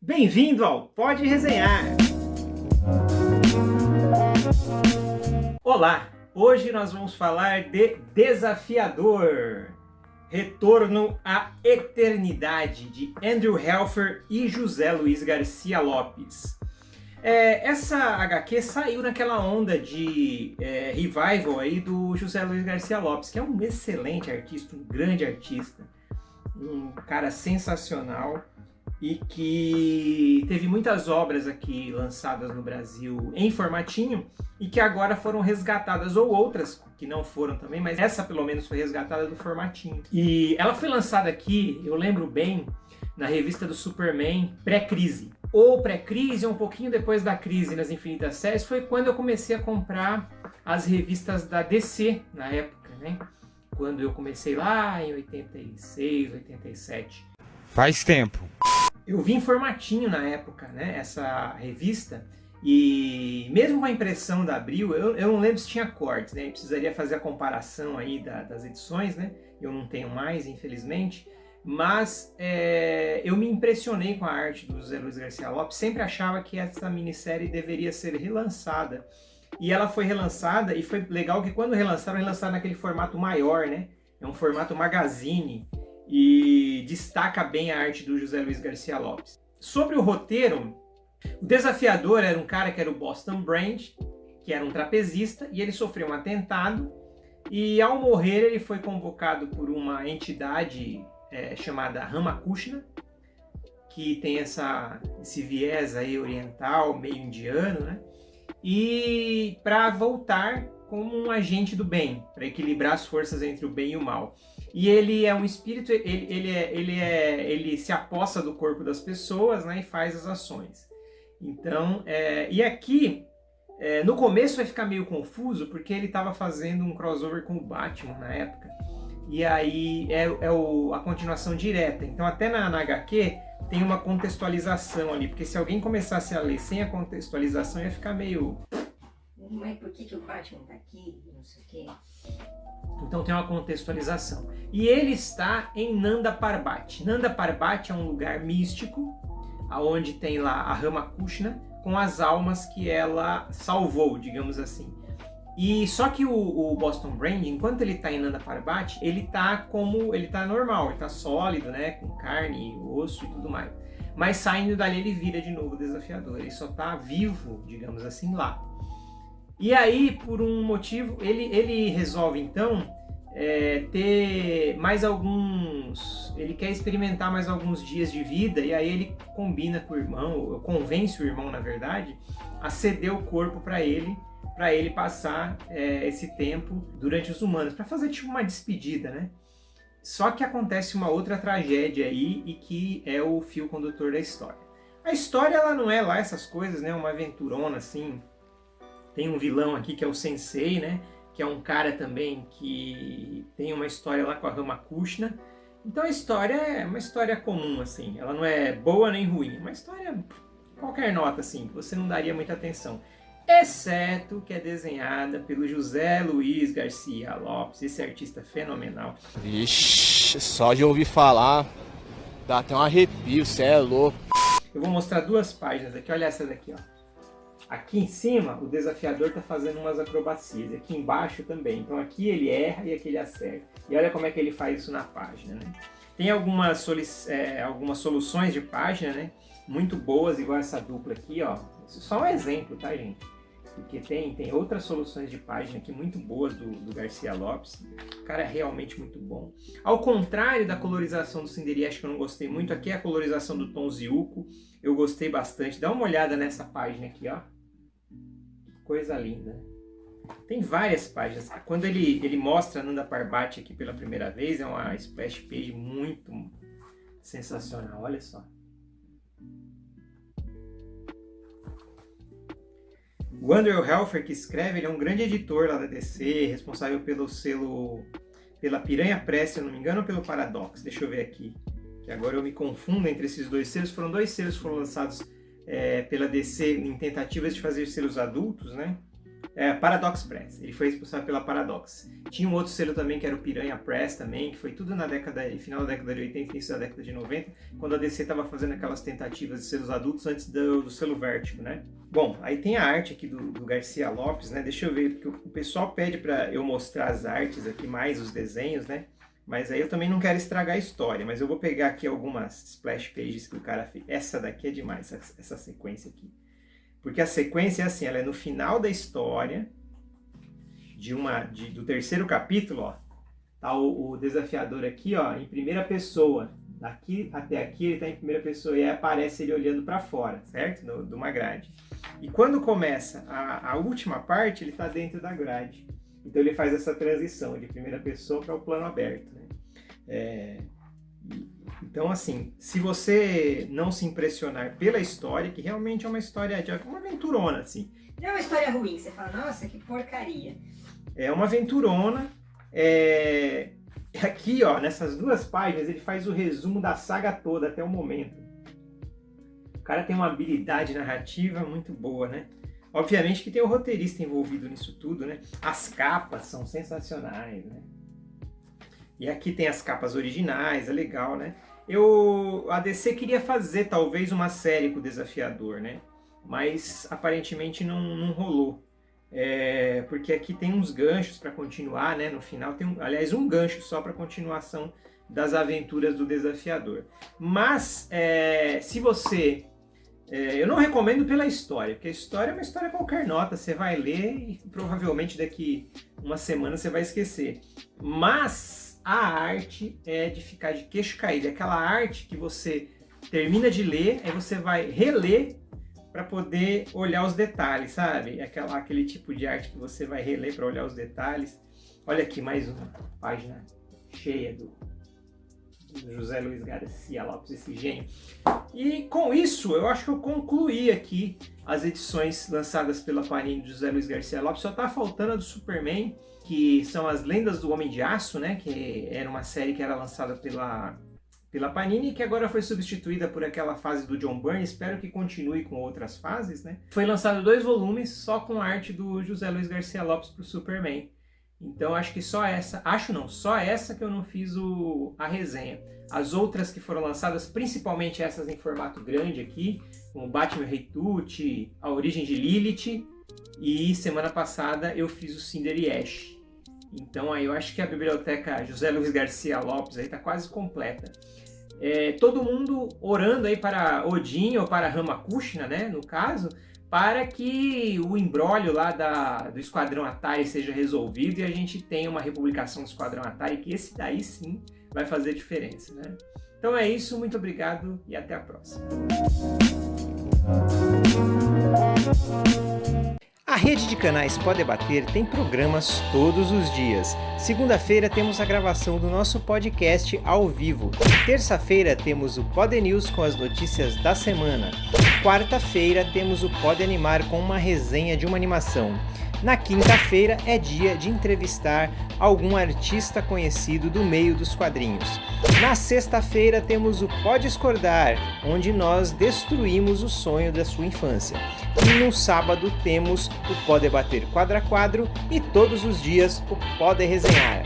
Bem-vindo ao Pode Resenhar! Olá! Hoje nós vamos falar de Desafiador, Retorno à Eternidade, de Andrew Helfer e José Luiz Garcia Lopes. Essa HQ saiu naquela onda de revival aí do José Luiz Garcia Lopes, que é um excelente artista, um grande artista, um cara sensacional e que teve muitas obras aqui lançadas no Brasil em formatinho e que agora foram resgatadas, ou outras que não foram também, mas essa pelo menos foi resgatada do formatinho. E ela foi lançada aqui, eu lembro bem, na revista do Superman pré-crise. Ou pré-crise, ou um pouquinho depois da crise nas Infinitas Séries, foi quando eu comecei a comprar as revistas da DC na época, né? Quando eu comecei lá em 86, 87. Faz tempo. Eu vi em formatinho na época, né, essa revista, e mesmo com a impressão da Abril, eu não lembro se tinha cortes, né, eu precisaria fazer a comparação aí das edições, né, eu não tenho mais, infelizmente, mas eu me impressionei com a arte do José Luiz Garcia Lopes, sempre achava que essa minissérie deveria ser relançada, e ela foi relançada, e foi legal que quando relançaram naquele formato maior, né, é um formato magazine, e destaca bem a arte do José Luiz Garcia Lopes. Sobre o roteiro, o desafiador era um cara que era o Boston Brand, que era um trapezista, e ele sofreu um atentado, e ao morrer ele foi convocado por uma entidade chamada Ramakrishna, que tem esse viés aí oriental, meio indiano, né? E para voltar como um agente do bem, para equilibrar as forças entre o bem e o mal. E ele é um espírito, ele se apossa do corpo das pessoas, né, e faz as ações. Então, e aqui, no começo vai ficar meio confuso, porque ele estava fazendo um crossover com o Batman na época. E aí a continuação direta. Então até na HQ tem uma contextualização ali, porque se alguém começasse a ler sem a contextualização ia ficar meio... Mas por que o Batman tá aqui? Não sei o quê. Então tem uma contextualização. E ele está em Nanda Parbat. Nanda Parbat é um lugar místico, onde tem lá a Ramakrishna, com as almas que ela salvou, digamos assim. E só que o Boston Brand, enquanto ele está em Nanda Parbat, ele tá normal, ele tá sólido, né, com carne, osso e tudo mais. Mas saindo dali ele vira de novo desafiador, ele só tá vivo, digamos assim, lá. E aí, por um motivo, ele resolve então ter mais alguns... Ele quer experimentar mais alguns dias de vida, e aí ele combina com o irmão, convence o irmão, na verdade, a ceder o corpo para ele passar esse tempo durante os humanos, para fazer tipo uma despedida, né? Só que acontece uma outra tragédia aí, e que é o fio condutor da história. A história, ela não é lá essas coisas, né? Uma aventurona assim. Tem um vilão aqui que é o Sensei, né? Que é um cara também que tem uma história lá com a Ramakrishna. Então a história é uma história comum, assim. Ela não é boa nem ruim. Uma história, qualquer nota, assim, que você não daria muita atenção. Exceto que é desenhada pelo José Luiz Garcia Lopes, esse artista fenomenal. Vixe, só de ouvir falar, dá até um arrepio, cê é louco. Eu vou mostrar duas páginas aqui, olha essa daqui, ó. Aqui em cima, o desafiador está fazendo umas acrobacias, aqui embaixo também. Então aqui ele erra e aqui ele acerta. E olha como é que ele faz isso na página, né? Tem algumas soluções de página, né? Muito boas, igual essa dupla aqui, ó. Isso é só um exemplo, tá, gente? Porque tem outras soluções de página aqui muito boas do Garcia Lopes. O cara é realmente muito bom. Ao contrário da colorização do Cinderyash, que eu não gostei muito, aqui é a colorização do Tom Ziuko. Eu gostei bastante. Dá uma olhada nessa página aqui, ó. Coisa linda. Tem várias páginas. Quando ele mostra Nanda Parbat aqui pela primeira vez, é uma splash page muito sensacional. Olha só. O Andrew Helfer, que escreve, ele é um grande editor lá da DC, responsável pelo selo, pela Piranha Press, se eu não me engano, ou pelo Paradox. Deixa eu ver aqui, que agora eu me confundo entre esses dois selos. Foram dois selos que foram lançados pela DC em tentativas de fazer selos adultos, né? Paradox Press. Ele foi responsável pela Paradox. Tinha um outro selo também, que era o Piranha Press também, que foi tudo final da década de 80, início da década de 90, quando a DC estava fazendo aquelas tentativas de selos adultos antes do selo Vertigo, né? Bom, aí tem a arte aqui do Garcia Lopes, né? Deixa eu ver, porque o pessoal pede para eu mostrar as artes aqui, mais os desenhos, né? Mas aí eu também não quero estragar a história, mas eu vou pegar aqui algumas splash pages que o cara fez. Essa daqui é demais, essa sequência aqui. Porque a sequência é assim, ela é no final da história do terceiro capítulo, ó. Tá o desafiador aqui, ó, em primeira pessoa. Daqui até aqui ele tá em primeira pessoa e aí aparece ele olhando para fora, certo? De uma grade. E quando começa a última parte, ele tá dentro da grade. Então ele faz essa transição de primeira pessoa para o plano aberto, né? Então, assim, se você não se impressionar pela história, que realmente é uma história, uma aventurona, assim. Não é uma história ruim, você fala, nossa, que porcaria. É uma aventurona. Aqui, ó, nessas 2 páginas, ele faz o resumo da saga toda até o momento. O cara tem uma habilidade narrativa muito boa, né? Obviamente que tem o roteirista envolvido nisso tudo, né? As capas são sensacionais, né? E aqui tem as capas originais, é legal, né? A DC queria fazer talvez uma série com o Desafiador, né? Mas aparentemente não rolou. Porque aqui tem uns ganchos para continuar, né? No final tem, aliás, um gancho só para continuação das aventuras do Desafiador. Mas se você... eu não recomendo pela história, porque a história é uma história qualquer nota, você vai ler e provavelmente daqui uma semana você vai esquecer. Mas a arte é de ficar de queixo caído, é aquela arte que você termina de ler, aí você vai reler para poder olhar os detalhes, sabe? Aquele tipo de arte que você vai reler para olhar os detalhes. Olha aqui mais uma página cheia do José Luiz Garcia Lopes, esse gênio. E com isso, eu acho que eu concluí aqui as edições lançadas pela Panini de José Luiz Garcia Lopes. Só tá faltando a do Superman, que são as Lendas do Homem de Aço, né? Que era uma série que era lançada pela Panini, que agora foi substituída por aquela fase do John Byrne. Espero que continue com outras fases, né? Foi lançado 2 volumes só com a arte do José Luiz Garcia Lopes pro Superman. Então acho que só essa que eu não fiz a resenha. As outras que foram lançadas, principalmente essas em formato grande aqui, como Batman Rei Tut, A Origem de Lilith, e semana passada eu fiz o Cinder e Ash. Então aí eu acho que a biblioteca José Luiz Garcia Lopes aí tá quase completa. Todo mundo orando aí para Odin ou para Ramakrishna, né, no caso, para que o imbróglio lá do Esquadrão Atari seja resolvido e a gente tenha uma republicação do Esquadrão Atari, que esse daí sim vai fazer diferença, né? Então é isso, muito obrigado e até a próxima. A rede de canais Pode Debater tem programas todos os dias. Segunda-feira temos a gravação do nosso podcast ao vivo. Terça-feira temos o Pod News com as notícias da semana. Quarta-feira temos o Pode Animar com uma resenha de uma animação. Na quinta-feira é dia de entrevistar algum artista conhecido do meio dos quadrinhos. Na sexta-feira temos o Pode Discordar, onde nós destruímos o sonho da sua infância. E no sábado temos o Pode Debater Quadro a Quadro e todos os dias o Pode Resenhar.